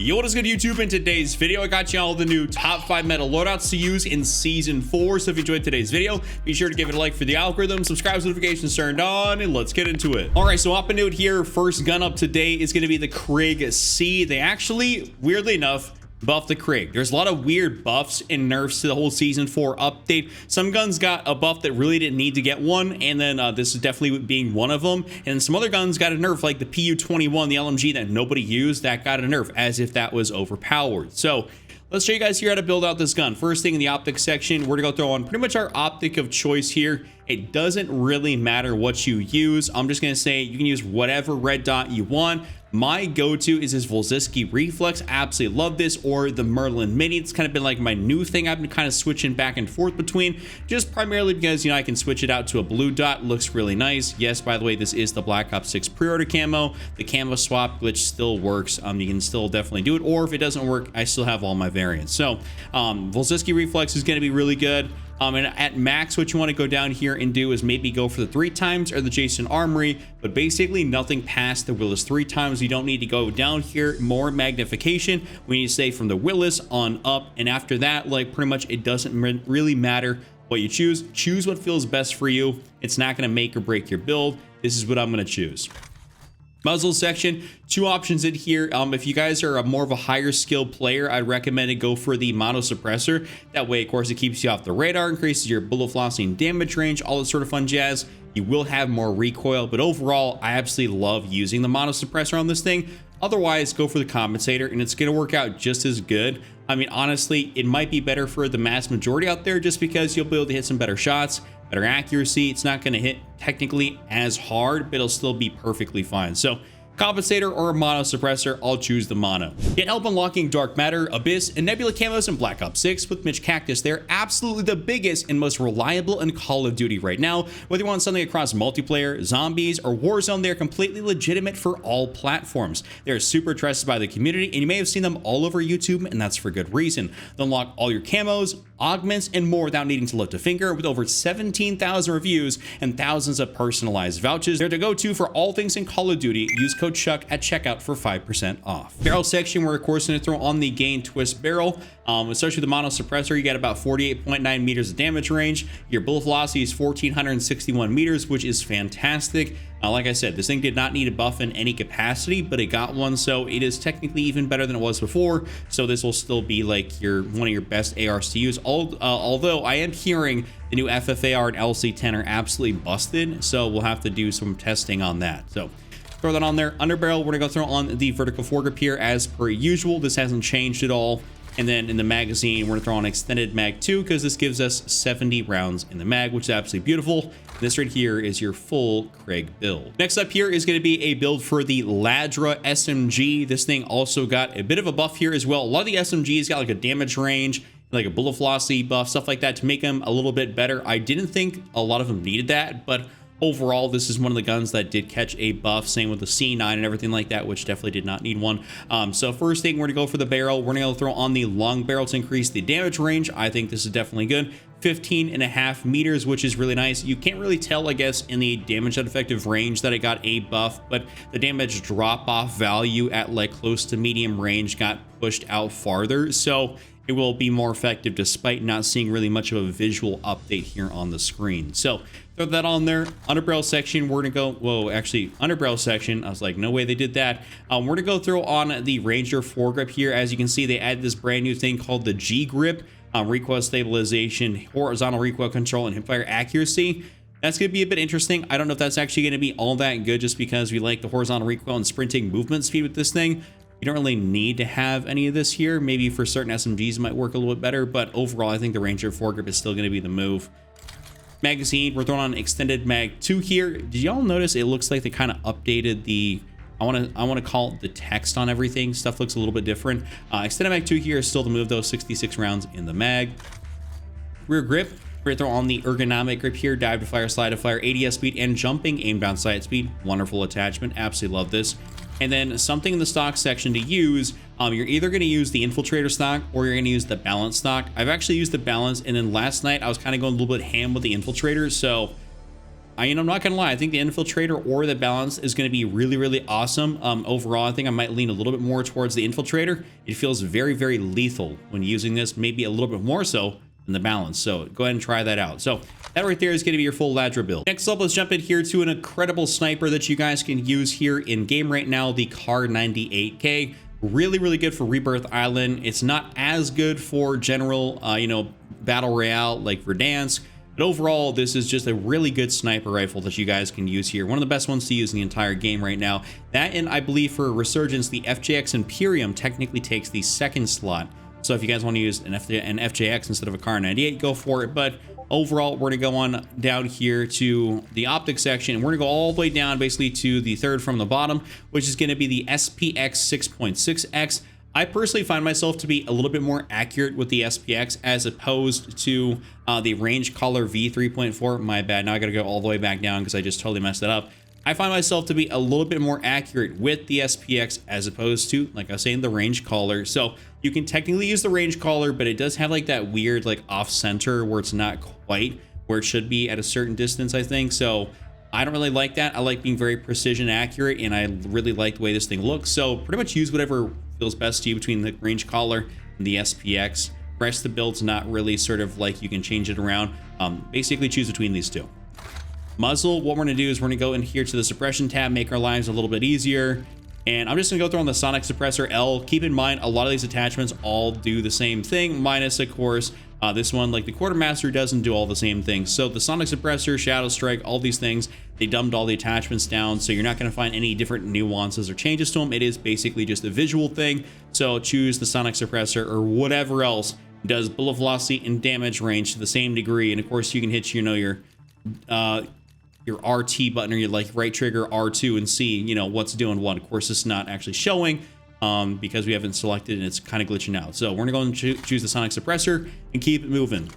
Yo, what is good, YouTube? In today's video, I got you all the new top 5 meta loadouts to use in season 4. So if you enjoyed today's video, be sure to give it a like for the algorithm, subscribe, notifications turned on, and let's get into it. All right, so up and new here. First gun up today is going to be the Krig C. They actually, weirdly enough, buff the Krig. There's a lot of weird buffs and nerfs to the whole season 4 update. Some guns got a buff that really didn't need to get one, and then this is definitely being one of them. And some other guns got a nerf, like the PU-21, the LMG that nobody used, that got a nerf as if that was overpowered. So let's show you guys here how to build out this gun. First thing in the optic section, we're gonna go throw on pretty much our optic of choice here. It doesn't really matter what you use. I'm just gonna say you can use whatever red dot you want. My go-to is this Volziski Reflex. Absolutely love this, or the Merlin Mini. It's kind of been like my new thing. I've been kind of switching back and forth between, just primarily because, you know, I can switch it out to a blue dot. Looks really nice. Yes, by the way, this is the Black Ops 6 pre-order camo. The camo swap glitch still works. You can still definitely do it, or if it doesn't work, I still have all my variants. So Volziski Reflex is going to be really good. And at max, what you want to go down here and do is maybe go for the 3 times or the Jason Armory, but basically nothing past the Willis 3 times. You don't need to go down here. More magnification. We need to stay from the Willis on up, and after that, like, pretty much it doesn't really matter what you choose. Choose what feels best for you. It's not going to make or break your build. This is what I'm going to choose. Muzzle section, 2 options in here. If you guys are more of a higher skill player, I'd recommend to go for the mono suppressor. That way, of course, it keeps you off the radar, increases your bullet flossing damage range, all this sort of fun jazz. You will have more recoil, but overall, I absolutely love using the mono suppressor on this thing. Otherwise, go for the compensator, and it's going to work out just as good. I mean, honestly, it might be better for the mass majority out there just because you'll be able to hit some better shots, better accuracy. It's not going to hit technically as hard, but it'll still be perfectly fine. So compensator or a mono suppressor, I'll choose the mono. Get help unlocking Dark Matter, Abyss, and Nebula camos in Black Ops 6 with Mitch Cactus. They're absolutely the biggest and most reliable in Call of Duty right now. Whether you want something across multiplayer, zombies, or Warzone, they're completely legitimate for all platforms. They're super trusted by the community, and you may have seen them all over YouTube, and that's for good reason. They'll unlock all your camos, augments, and more without needing to lift a finger, with over 17,000 reviews and thousands of personalized vouchers. They're the go-to for all things in Call of Duty. Use code Chuck at checkout for 5% off. Barrel section, we're of course going to throw on the Gain Twist barrel. Especially the mono suppressor, you got about 48.9 meters of damage range. Your bullet velocity is 1,461 meters, which is fantastic. Like I said, this thing did not need a buff in any capacity, but it got one, so it is technically even better than it was before. So this will still be like one of your best ARs to use. Although I am hearing the new FFAR and LC10 are absolutely busted, so we'll have to do some testing on that. So throw that on there. Underbarrel, we're gonna go throw on the vertical foregrip here as per usual. This hasn't changed at all. And then in the magazine, we're gonna throw on extended mag 2 because this gives us 70 rounds in the mag, which is absolutely beautiful. This right here is your full Krig build. Next up here is going to be a build for the Ladra SMG. This thing also got a bit of a buff here as well. A lot of the SMGs got like a damage range, like a bullet velocity buff, stuff like that to make them a little bit better. I didn't think a lot of them needed that, but overall, this is one of the guns that did catch a buff. Same with the C9 and everything like that, which definitely did not need one. So first thing, we're gonna go for the barrel. We're gonna throw on the long barrel to increase the damage range. I think this is definitely good. 15.5 meters, which is really nice. You can't really tell, I guess, in the damage effective range that it got a buff, but the damage drop off value at like close to medium range got pushed out farther. So it will be more effective despite not seeing really much of a visual update here on the screen. So throw that on there. Underbarrel section, we're gonna go, whoa, actually underbarrel section, I was like, no way they did that. We're gonna go throw on the Ranger foregrip here. As you can see, they added this brand new thing called the G grip. Recoil stabilization, horizontal recoil control, and hipfire accuracy. That's going to be a bit interesting. I don't know if that's actually going to be all that good just because we like the horizontal recoil and sprinting movement speed with this thing. You don't really need to have any of this here. Maybe for certain SMGs it might work a little bit better, but overall I think the Ranger foregrip is still going to be the move. Magazine, we're throwing on extended mag 2 here. Did y'all notice it looks like they kind of updated the, I want to call it the text on everything. Stuff looks a little bit different. Extended mag 2 here is still to move those 66 rounds in the mag. Rear grip, we're gonna throw on the ergonomic grip here. Dive to fire, slide to fire, ADS speed, and jumping aim down sight speed. Wonderful attachment. Absolutely love this. And then something in the stock section to use, you're either going to use the infiltrator stock or you're going to use the balance stock. I've actually used the balance, and then last night I was kind of going a little bit ham with the infiltrator, so I'm not gonna lie, I think the infiltrator or the balance is gonna be really, really awesome. Overall, I think I might lean a little bit more towards the infiltrator. It feels very, very lethal when using this, maybe a little bit more so than the balance. So go ahead and try that out. So that right there is gonna be your full Ladra build. Next up, let's jump in here to an incredible sniper that you guys can use here in game right now, the Kar 98K. Really, really good for Rebirth Island. It's not as good for general, battle royale like Verdansk. But overall, this is just a really good sniper rifle that you guys can use here. One of the best ones to use in the entire game right now. That, and I believe for Resurgence, the FJX Imperium technically takes the second slot. So if you guys want to use an FJX instead of a Kar 98, go for it. But overall, we're going to go on down here to the optic section. And we're going to go all the way down basically to the third from the bottom, which is going to be the SPX 6.6X. I personally find myself to be a little bit more accurate with the SPX as opposed to the range collar V3.4. My bad. Now I got to go all the way back down because I just totally messed it up. I find myself to be a little bit more accurate with the SPX as opposed to, like I was saying, the range collar. So you can technically use the range collar, but it does have like that weird like off center where it's not quite where it should be at a certain distance, I think. So I don't really like that. I like being very precision accurate, and I really like the way this thing looks. So pretty much use whatever feels best to you between the range collar and the SPX. The rest of the build's not really sort of like you can change it around. Basically choose between these two. Muzzle, what we're going to do is we're going to go in here to the suppression tab, make our lives a little bit easier. And I'm just going to go through on the sonic suppressor L. Keep in mind, a lot of these attachments all do the same thing, minus, of course, this one, like the Quartermaster, doesn't do all the same things. So the sonic suppressor, shadow strike, all these things, they dumbed all the attachments down, so you're not going to find any different nuances or changes to them. It is basically just a visual thing. So choose the sonic suppressor or whatever else does bullet velocity and damage range to the same degree. And of course, you can hit your RT button or your like right trigger R2 and see what's doing what. Of course, it's not actually showing because we haven't selected and it's kind of glitching out. So we're gonna go and choose the sonic suppressor and keep it moving.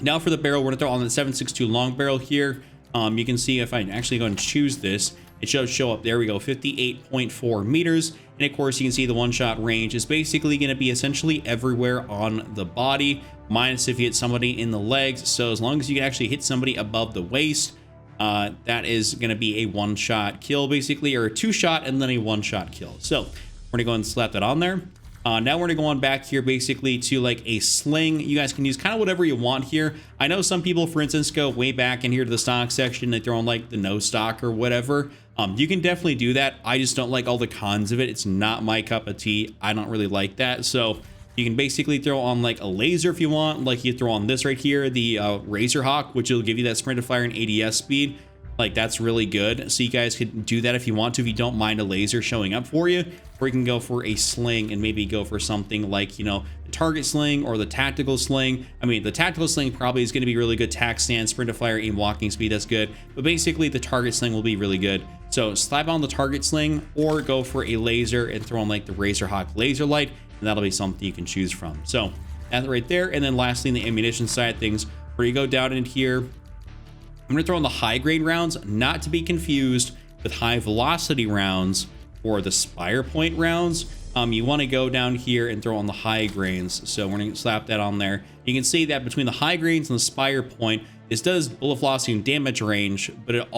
Now for the barrel, we're gonna throw on the 7.62 long barrel here. You can see if I actually go and choose this, it should show up. There we go, 58.4 meters. And of course, you can see the one-shot range is basically going to be essentially everywhere on the body, minus if you hit somebody in the legs. So as long as you can actually hit somebody above the waist, that is going to be a one-shot kill, basically, or a two-shot and then a one-shot kill. So we're going to go and slap that on there. Now we're going to go on back here basically to like a sling. You guys can use kind of whatever you want here. I know some people, for instance, go way back in here to the stock section. They throw on like the no stock or whatever. You can definitely do that. I just don't like all the cons of it. It's not my cup of tea. I don't really like that. So you can basically throw on like a laser if you want. Like you throw on this right here, the Razor Hawk, which will give you that sprint of fire and ADS speed. Like that's really good. So you guys could do that if you want to, if you don't mind a laser showing up for you. Or you can go for a sling and maybe go for something like, the target sling or the tactical sling. I mean, the tactical sling probably is going to be really good. Tac stand, sprint of fire, aim, walking speed, that's good. But basically the target sling will be really good. So slap on the target sling or go for a laser and throw on like the Razor Hawk laser light. And that'll be something you can choose from. So that's right there. And then lastly, in the ammunition side of things, where you go down in here, I'm going to throw in the high grade rounds, not to be confused with high velocity rounds or the Spire Point rounds. You want to go down here and throw on the high grains. So we're going to slap that on there. You can see that between the high grains and the Spire Point, this does bullet velocity and damage range, but it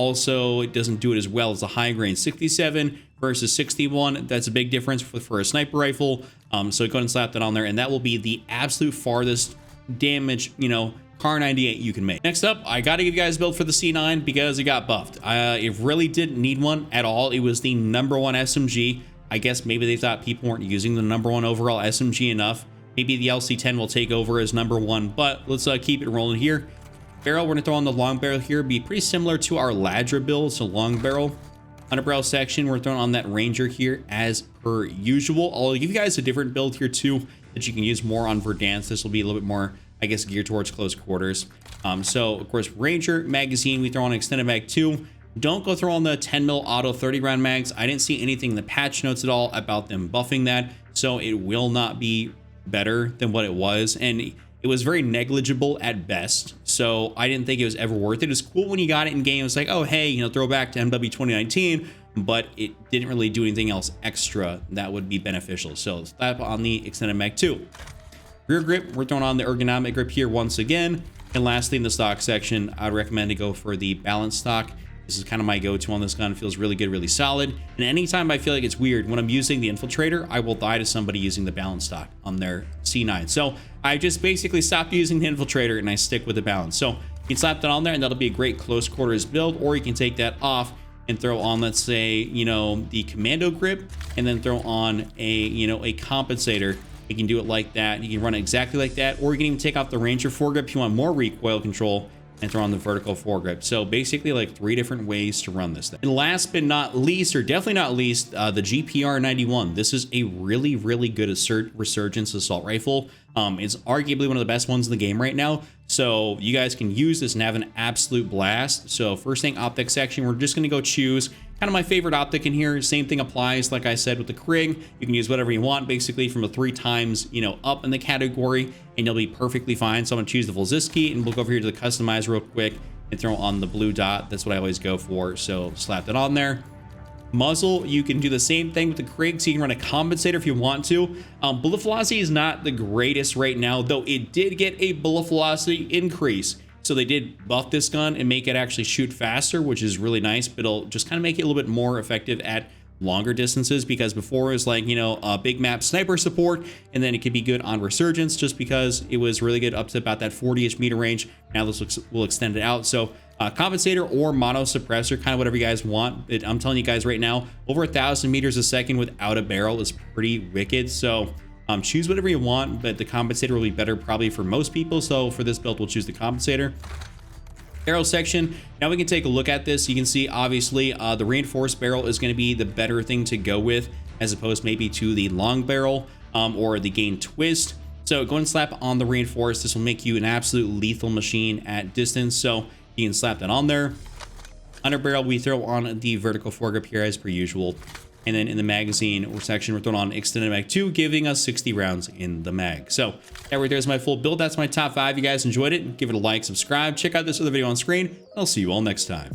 doesn't do it as well as the high grain. 67 versus 61. That's a big difference for a sniper rifle. So go ahead and slap that on there, and that will be the absolute farthest damage, Kar 98 you can make. Next up, I got to give you guys a build for the C9 because it got buffed. It really didn't need one at all. It was the #1 SMG. I guess maybe they thought people weren't using the #1 overall SMG enough. Maybe the LC10 will take over as #1, but let's keep it rolling here. Barrel, we're gonna throw on the long barrel here. Be pretty similar to our Ladra build, so long barrel. Underbarrel section, we're throwing on that Ranger here as per usual. I'll give you guys a different build here too that you can use more on Verdansk. This will be a little bit more, I guess, geared towards close quarters. So of course, Ranger magazine, we throw on extended mag 2. Don't go throw on the 10 mil auto 30 round mags. I didn't see anything in the patch notes at all about them buffing that, so it will not be better than what it was, and it was very negligible at best. So I didn't think it was ever worth it. It's cool when you got it in game. It's like, oh hey, throw back to MW 2019, but it didn't really do anything else extra that would be beneficial. So slap on the extended mag 2. Rear grip, we're throwing on the ergonomic grip here once again. And lastly, in the stock section, I'd recommend to go for the balanced stock. This is kind of my go-to on this gun. It feels really good, really solid. And anytime I feel like it's weird, when I'm using the infiltrator, I will die to somebody using the balanced stock on their C9. So I just basically stopped using the infiltrator and I stick with the balance. So you can slap that on there and that'll be a great close quarters build, or you can take that off and throw on, let's say, you know, the commando grip, and then throw on a, you know, a compensator. You can do it like that. You can run it exactly like that, or you can even take off the Ranger foregrip if you want more recoil control and throw on the vertical foregrip. So basically like 3 different ways to run this thing. And last but not least, or definitely not least, the GPR 91. This is a really, really good resurgence assault rifle. It's arguably one of the best ones in the game right now. So you guys can use this and have an absolute blast. So first thing, optic section, we're just gonna go choose kind of my favorite optic in here. Same thing applies, like I said, with the Krig. You can use whatever you want, basically from a 3 times, you know, up in the category, and you'll be perfectly fine. So I'm gonna choose the Volziski, and we'll go over here to the customize real quick and throw on the blue dot. That's what I always go for. So slap that on there. Muzzle, you can do the same thing with the Krig, so you can run a compensator if you want to. Bullet velocity is not the greatest right now, though it did get a bullet velocity increase. So they did buff this gun and make it actually shoot faster, which is really nice, but it'll just kind of make it a little bit more effective at longer distances, because before it was like, you know, a big map sniper support, and then it could be good on resurgence just because it was really good up to about that 40-ish meter range. Now this will extend it out. So compensator or mono suppressor, kind of whatever you guys want. I'm telling you guys right now, over 1,000 meters a second without a barrel is pretty wicked. So choose whatever you want, but the compensator will be better probably for most people. So for this build, we'll choose the compensator. Barrel section, now we can take a look at this. You can see obviously the reinforced barrel is going to be the better thing to go with, as opposed maybe to the long barrel or the gain twist. So go and slap on the reinforced. This will make you an absolute lethal machine at distance. So you can slap that on there. Under barrel, we throw on the vertical foregrip here as per usual. And then in the magazine or section, we're throwing on extended mag 2, giving us 60 rounds in the mag. So that right there is my full build. That's my top 5. You guys enjoyed it, give it a like, subscribe, check out this other video on screen. I'll see you all next time.